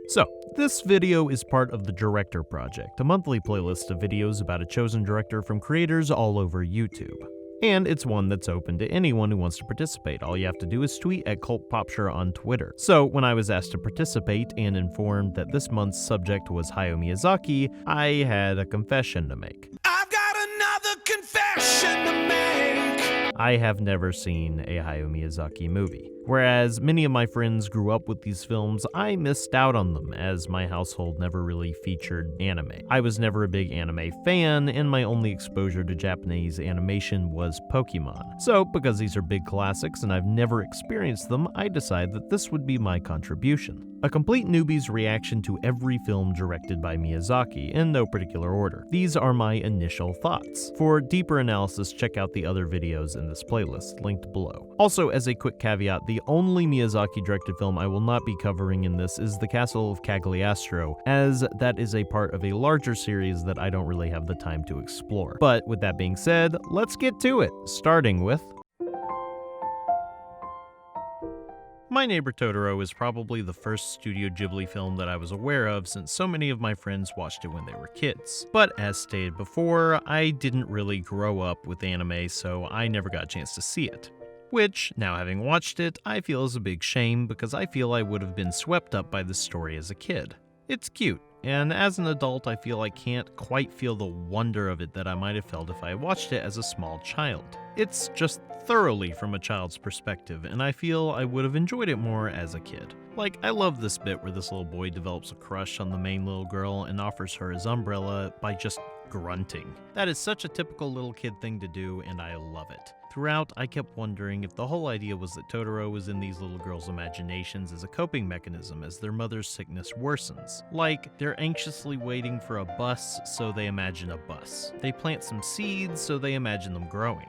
So, this video is part of the Director Project, a monthly playlist of videos about a chosen director from creators all over YouTube. And it's one that's open to anyone who wants to participate. All you have to do is tweet at CultPopSure on Twitter. So, when I was asked to participate and informed that this month's subject was Hayao Miyazaki, I had a confession to make. I've got another confession to make. I have never seen a Hayao Miyazaki movie. Whereas many of my friends grew up with these films, I missed out on them as my household never really featured anime. I was never a big anime fan, and my only exposure to Japanese animation was Pokemon. So, because these are big classics and I've never experienced them, I decided that this would be my contribution. A complete newbie's reaction to every film directed by Miyazaki, in no particular order. These are my initial thoughts. For deeper analysis, check out the other videos in this playlist, linked below. Also, as a quick caveat, the only Miyazaki-directed film I will not be covering in this is The Castle of Cagliostro, as that is a part of a larger series that I don't really have the time to explore. But with that being said, let's get to it, starting with My Neighbor Totoro is probably the first Studio Ghibli film that I was aware of since so many of my friends watched it when they were kids. But as stated before, I didn't really grow up with anime, so I never got a chance to see it. Which, now having watched it, I feel is a big shame because I feel I would have been swept up by the story as a kid. It's cute, and as an adult I feel I can't quite feel the wonder of it that I might have felt if I watched it as a small child. It's just thoroughly from a child's perspective, and I feel I would have enjoyed it more as a kid. Like, I love this bit where this little boy develops a crush on the main little girl and offers her his umbrella by just grunting. That is such a typical little kid thing to do, and I love it. Throughout, I kept wondering if the whole idea was that Totoro was in these little girls' imaginations as a coping mechanism as their mother's sickness worsens. Like, they're anxiously waiting for a bus, so they imagine a bus. They plant some seeds, so they imagine them growing.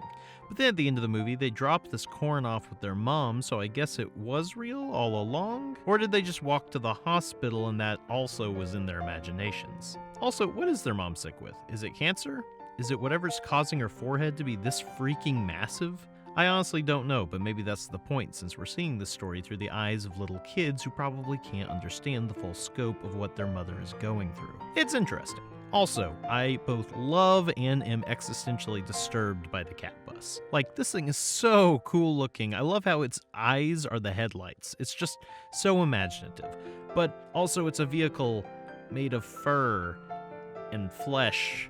But then at the end of the movie, they drop this corn off with their mom, so I guess it was real all along? Or did they just walk to the hospital and that also was in their imaginations? Also, what is their mom sick with? Is it cancer? Is it whatever's causing her forehead to be this freaking massive? I honestly don't know, but maybe that's the point since we're seeing this story through the eyes of little kids who probably can't understand the full scope of what their mother is going through. It's interesting. Also, I both love and am existentially disturbed by the cat bus. Like, this thing is so cool looking. I love how its eyes are the headlights. It's just so imaginative. But also it's a vehicle made of fur and flesh,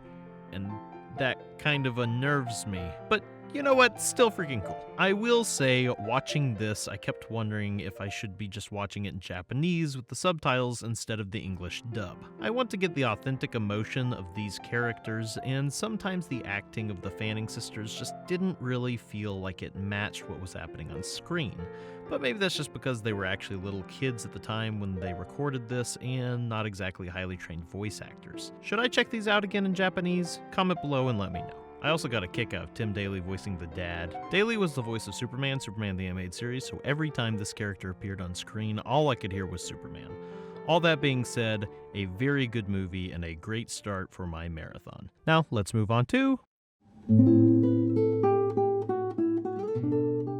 and that kind of unnerves me. But you know what? Still freaking cool. I will say, watching this, I kept wondering if I should be just watching it in Japanese with the subtitles instead of the English dub. I want to get the authentic emotion of these characters, and sometimes the acting of the Fanning sisters just didn't really feel like it matched what was happening on screen. But maybe that's just because they were actually little kids at the time when they recorded this and not exactly highly trained voice actors. Should I check these out again in Japanese? Comment below and let me know. I also got a kick out of Tim Daly voicing the dad. Daly was the voice of Superman the Animated Series, so every time this character appeared on screen, all I could hear was Superman. All that being said, a very good movie and a great start for my marathon. Now, let's move on to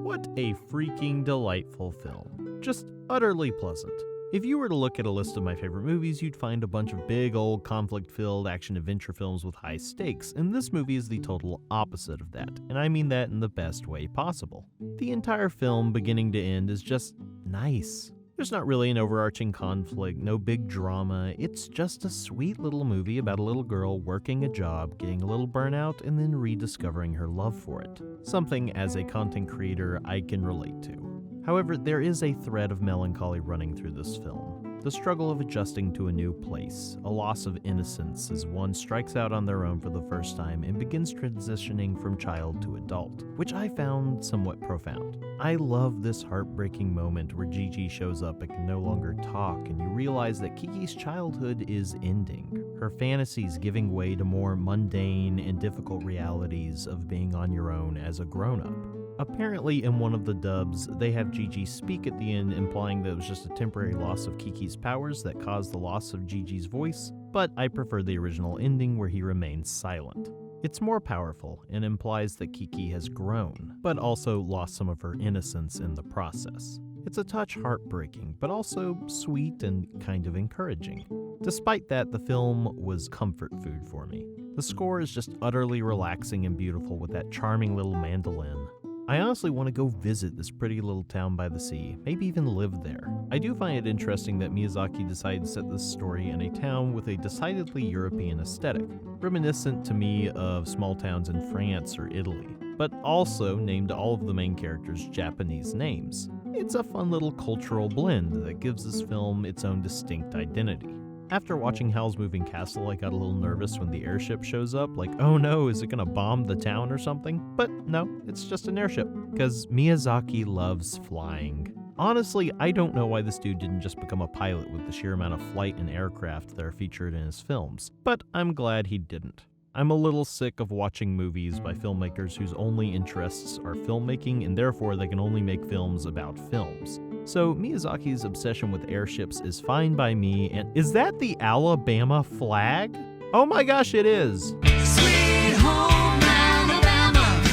what a freaking delightful film. Just utterly pleasant. If you were to look at a list of my favorite movies, you'd find a bunch of big old conflict-filled action-adventure films with high stakes, and this movie is the total opposite of that, and I mean that in the best way possible. The entire film, beginning to end, is just nice. There's not really an overarching conflict, no big drama, it's just a sweet little movie about a little girl working a job, getting a little burnout, and then rediscovering her love for it. Something, as a content creator, I can relate to. However, there is a thread of melancholy running through this film. The struggle of adjusting to a new place, a loss of innocence as one strikes out on their own for the first time and begins transitioning from child to adult, which I found somewhat profound. I love this heartbreaking moment where Gigi shows up and can no longer talk, and you realize that Kiki's childhood is ending. Her fantasies giving way to more mundane and difficult realities of being on your own as a grown-up. Apparently, in one of the dubs, they have Gigi speak at the end, implying that it was just a temporary loss of Kiki's powers that caused the loss of Gigi's voice, but I prefer the original ending where he remains silent. It's more powerful and implies that Kiki has grown, but also lost some of her innocence in the process. It's a touch heartbreaking, but also sweet and kind of encouraging. Despite that, the film was comfort food for me. The score is just utterly relaxing and beautiful with that charming little mandolin. I honestly want to go visit this pretty little town by the sea, maybe even live there. I do find it interesting that Miyazaki decided to set this story in a town with a decidedly European aesthetic, reminiscent to me of small towns in France or Italy, but also named all of the main characters Japanese names. It's a fun little cultural blend that gives this film its own distinct identity. After watching Howl's Moving Castle, I got a little nervous when the airship shows up, like, oh no, is it gonna bomb the town or something? But no, it's just an airship, because Miyazaki loves flying. Honestly, I don't know why this dude didn't just become a pilot with the sheer amount of flight and aircraft that are featured in his films, but I'm glad he didn't. I'm a little sick of watching movies by filmmakers whose only interests are filmmaking and therefore they can only make films about films. So Miyazaki's obsession with airships is fine by me, and is that the Alabama flag? Oh my gosh, it is! Sweet home Alabama.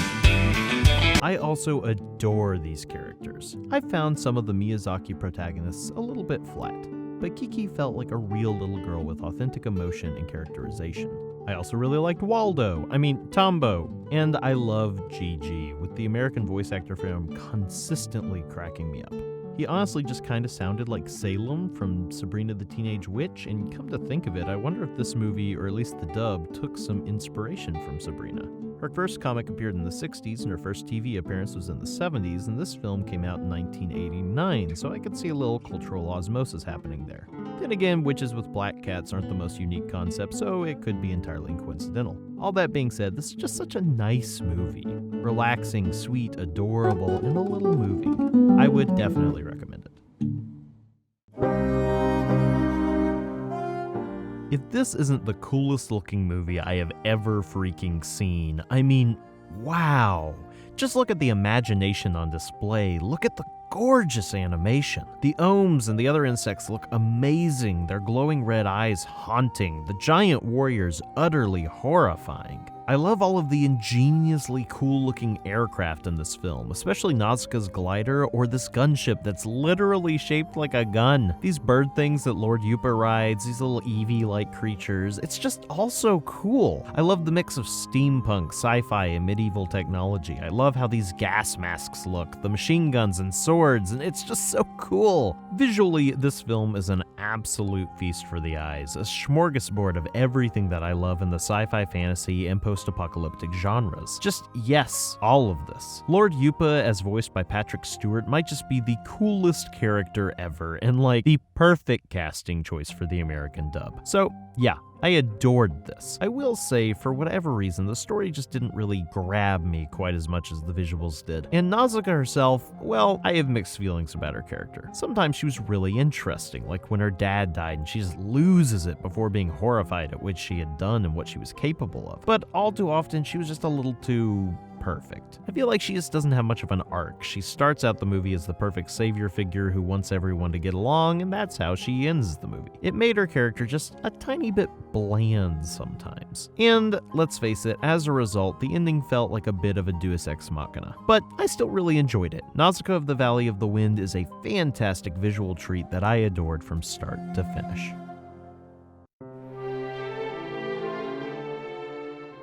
I also adore these characters. I found some of the Miyazaki protagonists a little bit flat, but Kiki felt like a real little girl with authentic emotion and characterization. I also really liked Tombo, and I love Gigi, with the American voice actor for him consistently cracking me up. He honestly just kind of sounded like Salem from Sabrina the Teenage Witch, and come to think of it, I wonder if this movie, or at least the dub, took some inspiration from Sabrina. Her first comic appeared in the 60s, and her first TV appearance was in the 70s, and this film came out in 1989, so I could see a little cultural osmosis happening there. Then again, witches with black cats aren't the most unique concept, so it could be entirely coincidental. All that being said, this is just such a nice movie. Relaxing, sweet, adorable, and a little movie. I would definitely recommend it. If this isn't the coolest looking movie I have ever freaking seen, I mean, wow. Just look at the imagination on display. Look at the gorgeous animation. The ohms and the other insects look amazing, their glowing red eyes haunting, the giant warriors utterly horrifying. I love all of the ingeniously cool-looking aircraft in this film, especially Nausicaa's glider or this gunship that's literally shaped like a gun. These bird things that Lord Yupa rides, these little Eevee-like creatures, it's just all so cool. I love the mix of steampunk, sci-fi, and medieval technology. I love how these gas masks look, the machine guns and swords, and it's just so cool. Visually, this film is an absolute feast for the eyes, a smorgasbord of everything that I love in the sci-fi, fantasy, and post-apocalyptic genres. Just yes, all of this. Lord Yupa, as voiced by Patrick Stewart, might just be the coolest character ever, and like the perfect casting choice for the American dub. So yeah, I adored this. I will say, for whatever reason, the story just didn't really grab me quite as much as the visuals did. And Nausicaa herself, well, I have mixed feelings about her character. Sometimes she was really interesting, like when her dad died and she just loses it before being horrified at what she had done and what she was capable of. But all too often, she was just a little too perfect. I feel like she just doesn't have much of an arc. She starts out the movie as the perfect savior figure who wants everyone to get along, and that's how she ends the movie. It made her character just a tiny bit bland sometimes. And let's face it, as a result, the ending felt like a bit of a deus ex machina. But I still really enjoyed it. Nausicaa of the Valley of the Wind is a fantastic visual treat that I adored from start to finish.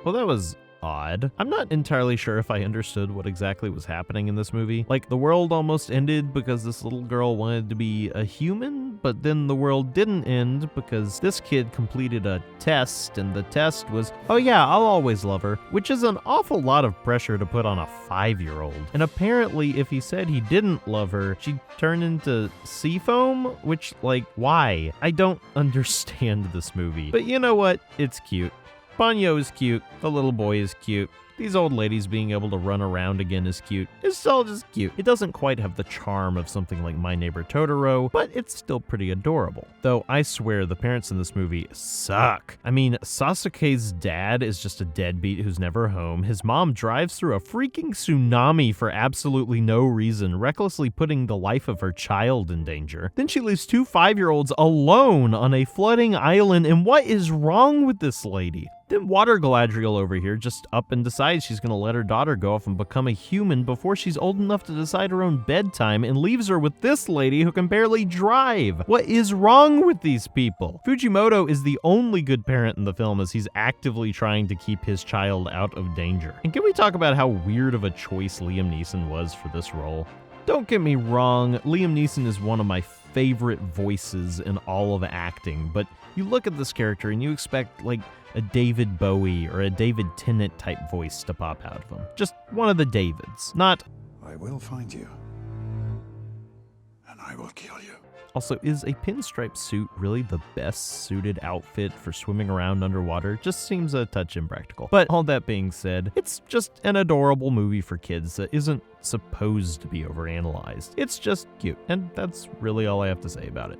Well, that was odd. I'm not entirely sure if I understood what exactly was happening in this movie. Like, the world almost ended because this little girl wanted to be a human, but then the world didn't end because this kid completed a test, and the test was, oh yeah, I'll always love her, which is an awful lot of pressure to put on a 5-year-old. And apparently, if he said he didn't love her, she'd turn into sea foam, which, like, why? I don't understand this movie. But you know what? It's cute. Ponyo is cute, the little boy is cute, these old ladies being able to run around again is cute. It's all just cute. It doesn't quite have the charm of something like My Neighbor Totoro, but it's still pretty adorable. Though I swear the parents in this movie suck. I mean, Sasuke's dad is just a deadbeat who's never home. His mom drives through a freaking tsunami for absolutely no reason, recklessly putting the life of her child in danger. Then she leaves 2 5-year-olds alone on a flooding island, and what is wrong with this lady? Then Water Galadriel over here just up and decides decides she's gonna let her daughter go off and become a human before she's old enough to decide her own bedtime and leaves her with this lady who can barely drive. What is wrong with these people? Fujimoto is the only good parent in the film as he's actively trying to keep his child out of danger. And can we talk about how weird of a choice Liam Neeson was for this role? Don't get me wrong, Liam Neeson is one of my favorite voices in all of acting, but you look at this character and you expect like a David Bowie or a David Tennant type voice to pop out of him. Just one of the Davids, not I will find you, and I will kill you. Also, is a pinstripe suit really the best suited outfit for swimming around underwater? Just seems a touch impractical. But all that being said, it's just an adorable movie for kids that isn't supposed to be overanalyzed. It's just cute, and that's really all I have to say about it.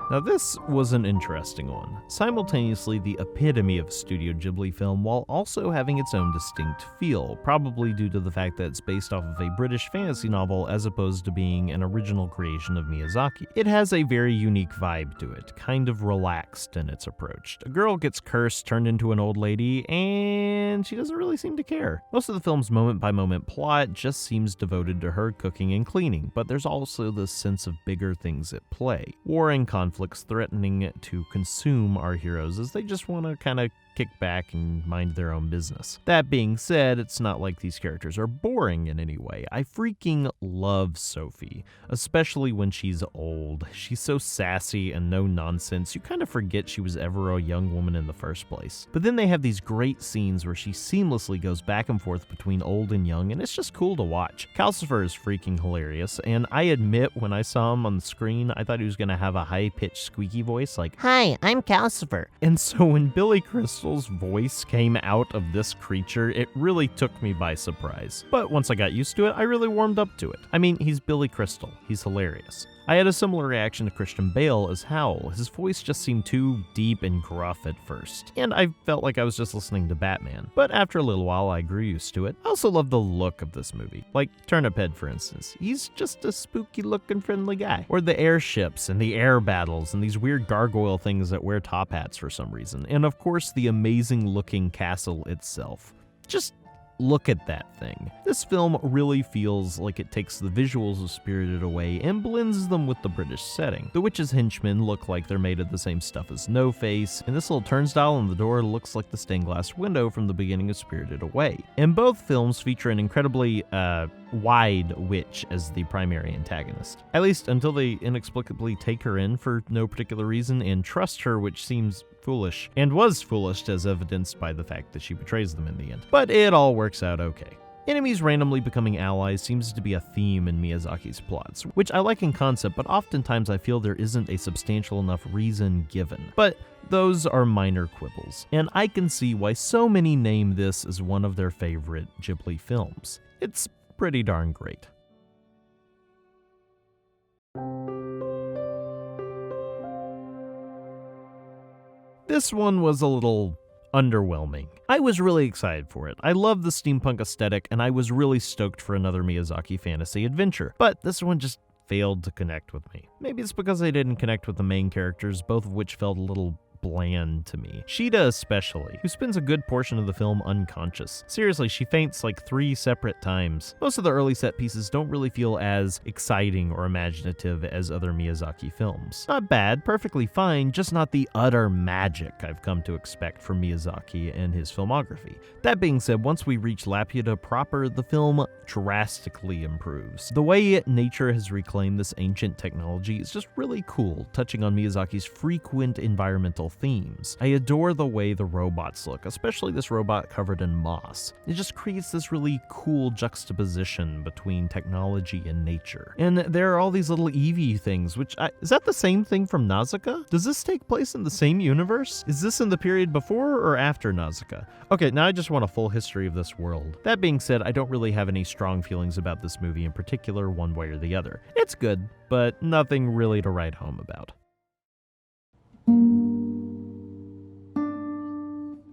Now this was an interesting one, simultaneously the epitome of a Studio Ghibli film while also having its own distinct feel, probably due to the fact that it's based off of a British fantasy novel as opposed to being an original creation of Miyazaki. It has a very unique vibe to it, kind of relaxed in its approach. A girl gets cursed, turned into an old lady, and she doesn't really seem to care. Most of the film's moment-by-moment plot just seems devoted to her cooking and cleaning, but there's also this sense of bigger things at play. War and conflicts threatening to consume our heroes as they just want to kind of kick back and mind their own business. That being said, it's not like these characters are boring in any way. I freaking love Sophie, especially when she's old. She's so sassy and no nonsense, you kind of forget she was ever a young woman in the first place. But then they have these great scenes where she seamlessly goes back and forth between old and young, and it's just cool to watch. Calcifer is freaking hilarious, and I admit when I saw him on the screen, I thought he was going to have a high-pitched squeaky voice like, "Hi, I'm Calcifer." And so when Billy Crystal's voice came out of this creature, it really took me by surprise. But once I got used to it, I really warmed up to it. I mean, he's Billy Crystal. He's hilarious. I had a similar reaction to Christian Bale as Howl. His voice just seemed too deep and gruff at first, and I felt like I was just listening to Batman. But after a little while, I grew used to it. I also love the look of this movie. Like Turnip Head, for instance. He's just a spooky-looking friendly guy. Or the airships and the air battles and these weird gargoyle things that wear top hats for some reason. And of course, the amazing-looking castle itself. Just look at that thing. This film really feels like it takes the visuals of Spirited Away and blends them with the British setting. The witch's henchmen look like they're made of the same stuff as No Face, and this little turnstile on the door looks like the stained glass window from the beginning of Spirited Away. And both films feature an incredibly, wide witch as the primary antagonist. At least until they inexplicably take her in for no particular reason and trust her, which seems foolish, and was foolish as evidenced by the fact that she betrays them in the end. But it all works out okay. Enemies randomly becoming allies seems to be a theme in Miyazaki's plots, which I like in concept, but oftentimes I feel there isn't a substantial enough reason given. But those are minor quibbles, and I can see why so many name this as one of their favorite Ghibli films. It's pretty darn great. This one was a little underwhelming. I was really excited for it. I love the steampunk aesthetic, and I was really stoked for another Miyazaki fantasy adventure, but this one just failed to connect with me. Maybe it's because I didn't connect with the main characters, both of which felt a little bland to me. Sheeta especially, who spends a good portion of the film unconscious. Seriously, she faints like 3 separate times. Most of the early set pieces don't really feel as exciting or imaginative as other Miyazaki films. Not bad, perfectly fine, just not the utter magic I've come to expect from Miyazaki and his filmography. That being said, once we reach Laputa proper, the film drastically improves. The way nature has reclaimed this ancient technology is just really cool, touching on Miyazaki's frequent environmental themes. I adore the way the robots look, especially this robot covered in moss. It just creates this really cool juxtaposition between technology and nature. And there are all these little Eevee things, is that the same thing from Nausicaa? Does this take place in the same universe? Is this in the period before or after Nausicaa? Okay, now I just want a full history of this world. That being said, I don't really have any strong feelings about this movie in particular, one way or the other. It's good, but nothing really to write home about.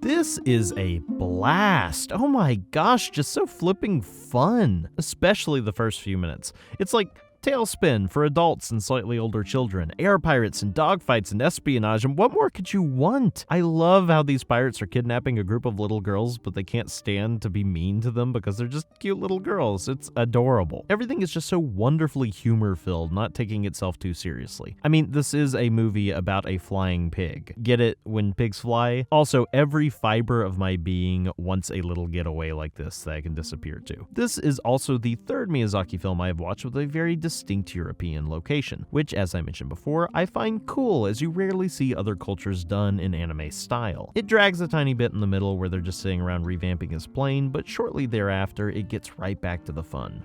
This is a blast. Oh my gosh, just so flipping fun. Especially the first few minutes. It's like Tailspin for adults and slightly older children, air pirates and dogfights and espionage, and what more could you want? I love how these pirates are kidnapping a group of little girls, but they can't stand to be mean to them because they're just cute little girls. It's adorable. Everything is just so wonderfully humor-filled, not taking itself too seriously. I mean, this is a movie about a flying pig. Get it when pigs fly? Also, every fiber of my being wants a little getaway like this that I can disappear to. This is also the third Miyazaki film I have watched with a very distinct European location, which, as I mentioned before, I find cool as you rarely see other cultures done in anime style. It drags a tiny bit in the middle where they're just sitting around revamping his plane, but shortly thereafter, it gets right back to the fun.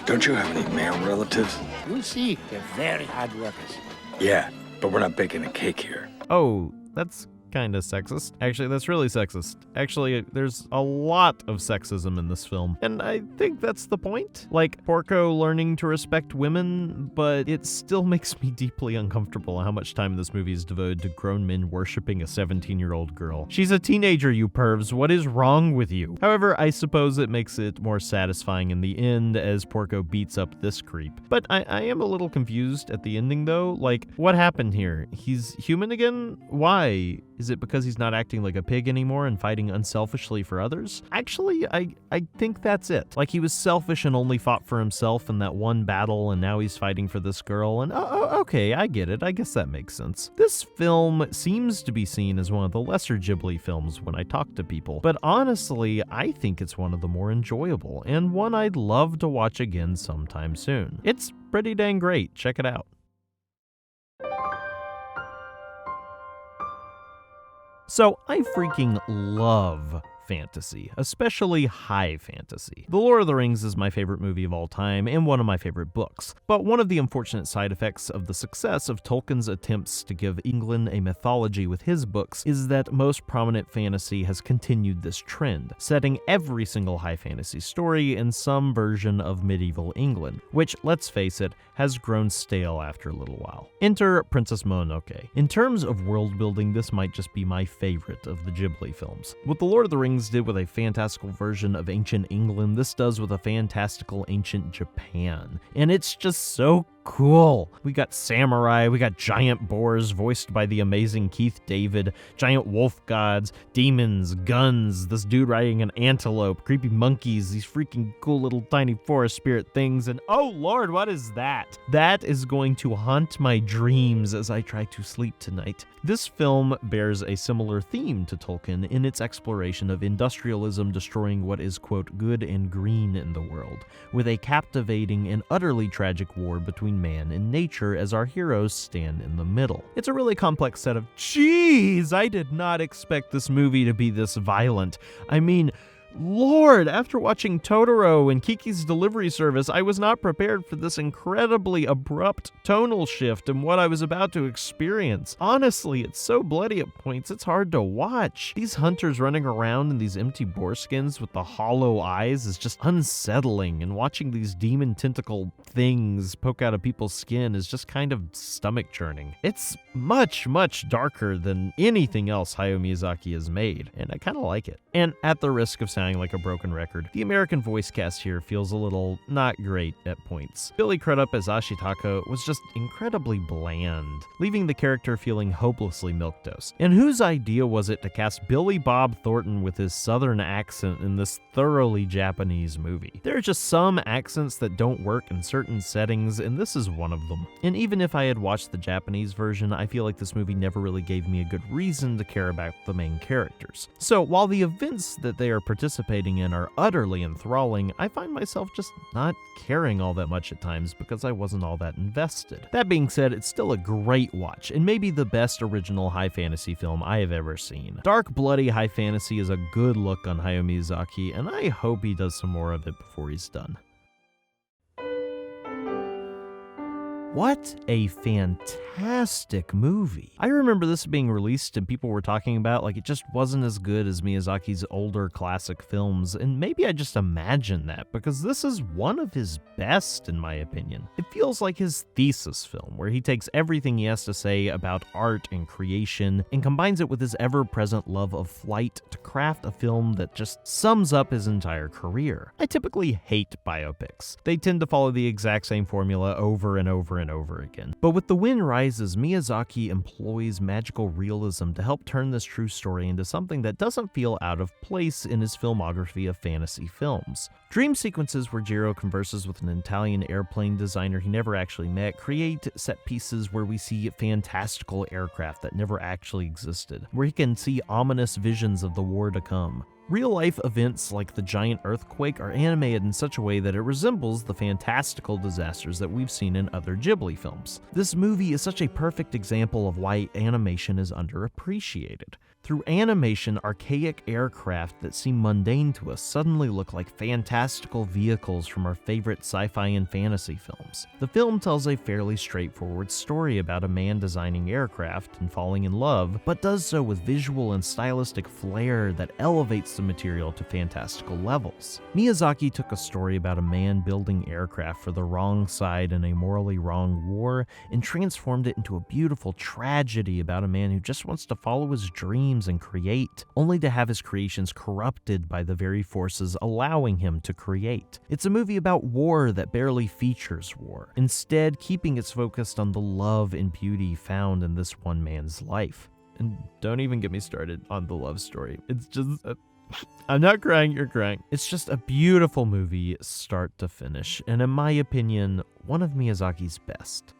Don't you have any male relatives? You'll see. They're very hard workers. Yeah, but we're not baking a cake here. Oh, that's kinda sexist. Actually, that's really sexist. Actually, there's a lot of sexism in this film, and I think that's the point. Like, Porco learning to respect women, but it still makes me deeply uncomfortable how much time this movie is devoted to grown men worshipping a 17-year-old girl. She's a teenager, you pervs. What is wrong with you? However, I suppose it makes it more satisfying in the end as Porco beats up this creep. But I am a little confused at the ending, though. Like, what happened here? He's human again? Why? Is it because he's not acting like a pig anymore and fighting unselfishly for others? Actually, I think that's it. Like, he was selfish and only fought for himself in that one battle, and now he's fighting for this girl, and okay, I get it. I guess that makes sense. This film seems to be seen as one of the lesser Ghibli films when I talk to people, but honestly, I think it's one of the more enjoyable, and one I'd love to watch again sometime soon. It's pretty dang great. Check it out. So, I freaking love fantasy, especially high fantasy. The Lord of the Rings is my favorite movie of all time and one of my favorite books, but one of the unfortunate side effects of the success of Tolkien's attempts to give England a mythology with his books is that most prominent fantasy has continued this trend, setting every single high fantasy story in some version of medieval England, which, let's face it, has grown stale after a little while. Enter Princess Mononoke. In terms of world building, this might just be my favorite of the Ghibli films. What The Lord of the Rings did with a fantastical version of ancient England, this does with a fantastical ancient Japan. And it's just so cool. We got samurai, we got giant boars voiced by the amazing Keith David, giant wolf gods, demons, guns, this dude riding an antelope, creepy monkeys, these freaking cool little tiny forest spirit things, and oh lord, what is that? That is going to haunt my dreams as I try to sleep tonight. This film bears a similar theme to Tolkien in its exploration of industrialism destroying what is, quote, good and green in the world, with a captivating and utterly tragic war between man and nature as our heroes stand in the middle. It's a really complex set of jeez, I did not expect this movie to be this violent. I mean, Lord, after watching Totoro and Kiki's Delivery Service, I was not prepared for this incredibly abrupt tonal shift in what I was about to experience. Honestly, it's so bloody at points, it's hard to watch. These hunters running around in these empty boar skins with the hollow eyes is just unsettling, and watching these demon tentacle things poke out of people's skin is just kind of stomach churning. It's much, much darker than anything else Hayao Miyazaki has made, and I kind of like it. And at the risk of sounding like a broken record, the American voice cast here feels a little not great at points. Billy Crudup as Ashitaka was just incredibly bland, leaving the character feeling hopelessly milquetoast. And whose idea was it to cast Billy Bob Thornton with his southern accent in this thoroughly Japanese movie? There are just some accents that don't work in certain settings, and this is one of them. And even if I had watched the Japanese version, I feel like this movie never really gave me a good reason to care about the main characters. So while the events that they are participating in are utterly enthralling, I find myself just not caring all that much at times because I wasn't all that invested. That being said, it's still a great watch, and maybe the best original high fantasy film I have ever seen. Dark, bloody high fantasy is a good look on Hayao Miyazaki, and I hope he does some more of it before he's done. What a fantastic movie. I remember this being released and people were talking about like it just wasn't as good as Miyazaki's older classic films, and maybe I just imagined that because this is one of his best in my opinion. It feels like his thesis film where he takes everything he has to say about art and creation and combines it with his ever-present love of flight to craft a film that just sums up his entire career. I typically hate biopics. They tend to follow the exact same formula over and over and over again. But with The Wind Rises, Miyazaki employs magical realism to help turn this true story into something that doesn't feel out of place in his filmography of fantasy films. Dream sequences where Jiro converses with an Italian airplane designer he never actually met create set pieces where we see fantastical aircraft that never actually existed, where he can see ominous visions of the war to come. Real-life events like the giant earthquake are animated in such a way that it resembles the fantastical disasters that we've seen in other Ghibli films. This movie is such a perfect example of why animation is underappreciated. Through animation, archaic aircraft that seem mundane to us suddenly look like fantastical vehicles from our favorite sci-fi and fantasy films. The film tells a fairly straightforward story about a man designing aircraft and falling in love, but does so with visual and stylistic flair that elevates the material to fantastical levels. Miyazaki took a story about a man building aircraft for the wrong side in a morally wrong war and transformed it into a beautiful tragedy about a man who just wants to follow his dreams and create, only to have his creations corrupted by the very forces allowing him to create. It's a movie about war that barely features war, instead keeping its focus on the love and beauty found in this one man's life. And don't even get me started on the love story. It's just... I'm not crying, you're crying. It's just a beautiful movie start to finish, and in my opinion, one of Miyazaki's best.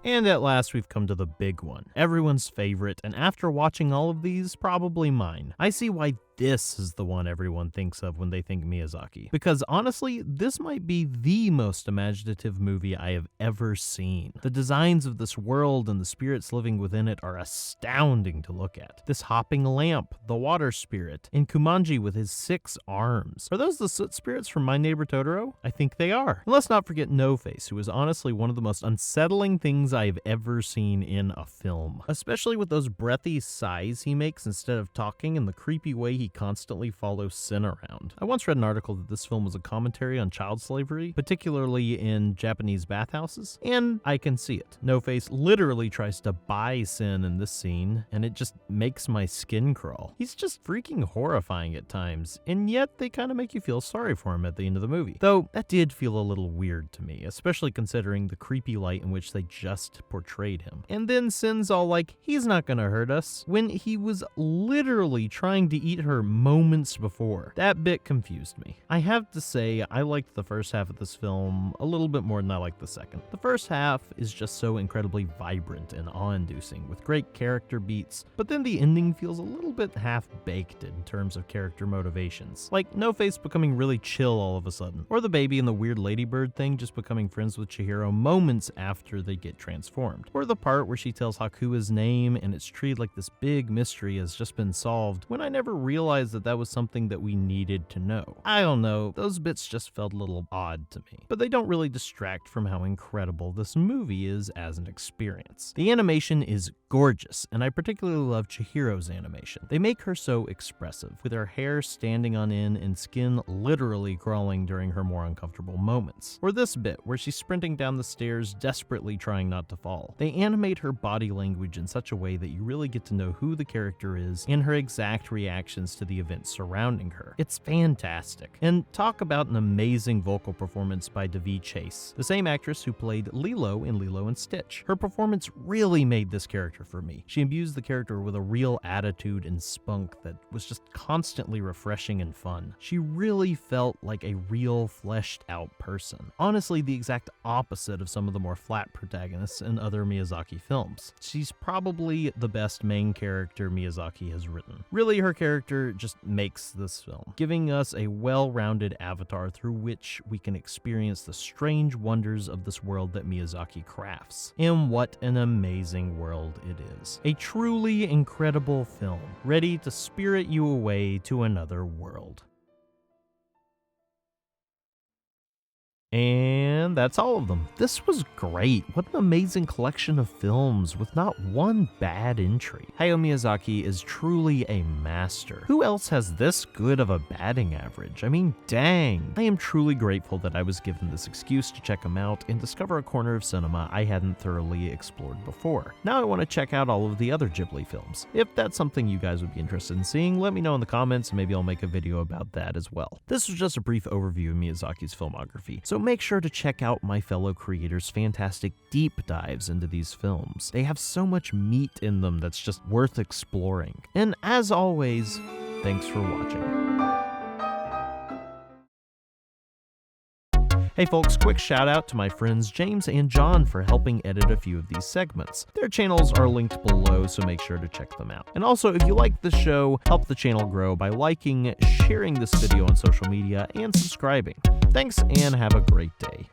And at last we've come to the big one, everyone's favorite, and after watching all of these, probably mine. I see why this is the one everyone thinks of when they think Miyazaki. Because honestly, this might be the most imaginative movie I have ever seen. The designs of this world and the spirits living within it are astounding to look at. This hopping lamp, the water spirit, and Kumanji with his 6 arms. Are those the soot spirits from My Neighbor Totoro? I think they are. And let's not forget No Face, who is honestly one of the most unsettling things I have ever seen in a film. Especially with those breathy sighs he makes instead of talking and the creepy way he constantly follows Sin around. I once read an article that this film was a commentary on child slavery, particularly in Japanese bathhouses, and I can see it. No Face literally tries to buy Sin in this scene, and it just makes my skin crawl. He's just freaking horrifying at times, and yet they kind of make you feel sorry for him at the end of the movie. Though, that did feel a little weird to me, especially considering the creepy light in which they just portrayed him. And then Sin's all like, he's not gonna hurt us, when he was literally trying to eat her moments before. That bit confused me. I have to say, I liked the first half of this film a little bit more than I liked the second. The first half is just so incredibly vibrant and awe-inducing, with great character beats, but then the ending feels a little bit half-baked in terms of character motivations. Like No Face becoming really chill all of a sudden, or the baby and the weird ladybird thing just becoming friends with Chihiro moments after they get transformed, or the part where she tells Haku his name and it's treated like this big mystery has just been solved, when I never realized that that was something that we needed to know. I don't know, those bits just felt a little odd to me, but they don't really distract from how incredible this movie is as an experience. The animation is gorgeous, and I particularly love Chihiro's animation. They make her so expressive, with her hair standing on end and skin literally crawling during her more uncomfortable moments. Or this bit, where she's sprinting down the stairs, desperately trying not to fall. They animate her body language in such a way that you really get to know who the character is and her exact reactions to the events surrounding her. It's fantastic. And talk about an amazing vocal performance by Davy Chase, the same actress who played Lilo in Lilo and Stitch. Her performance really made this character for me. She imbues the character with a real attitude and spunk that was just constantly refreshing and fun. She really felt like a real fleshed out person. Honestly, the exact opposite of some of the more flat protagonists in other Miyazaki films. She's probably the best main character Miyazaki has written. Really, her character just makes this film, giving us a well-rounded avatar through which we can experience the strange wonders of this world that Miyazaki crafts. And what an amazing world it is. A truly incredible film, ready to spirit you away to another world. And And that's all of them. This was great. What an amazing collection of films with not one bad entry. Hayao Miyazaki is truly a master. Who else has this good of a batting average? I mean, dang. I am truly grateful that I was given this excuse to check him out and discover a corner of cinema I hadn't thoroughly explored before. Now I want to check out all of the other Ghibli films. If that's something you guys would be interested in seeing, let me know in the comments and maybe I'll make a video about that as well. This was just a brief overview of Miyazaki's filmography, so make sure to check out my fellow creators' fantastic deep dives into these films. They have so much meat in them that's just worth exploring. And as always, thanks for watching. Hey folks, quick shout out to my friends James and John for helping edit a few of these segments. Their channels are linked below, so make sure to check them out. And also, if you like the show, help the channel grow by liking, sharing this video on social media, and subscribing. Thanks, and have a great day.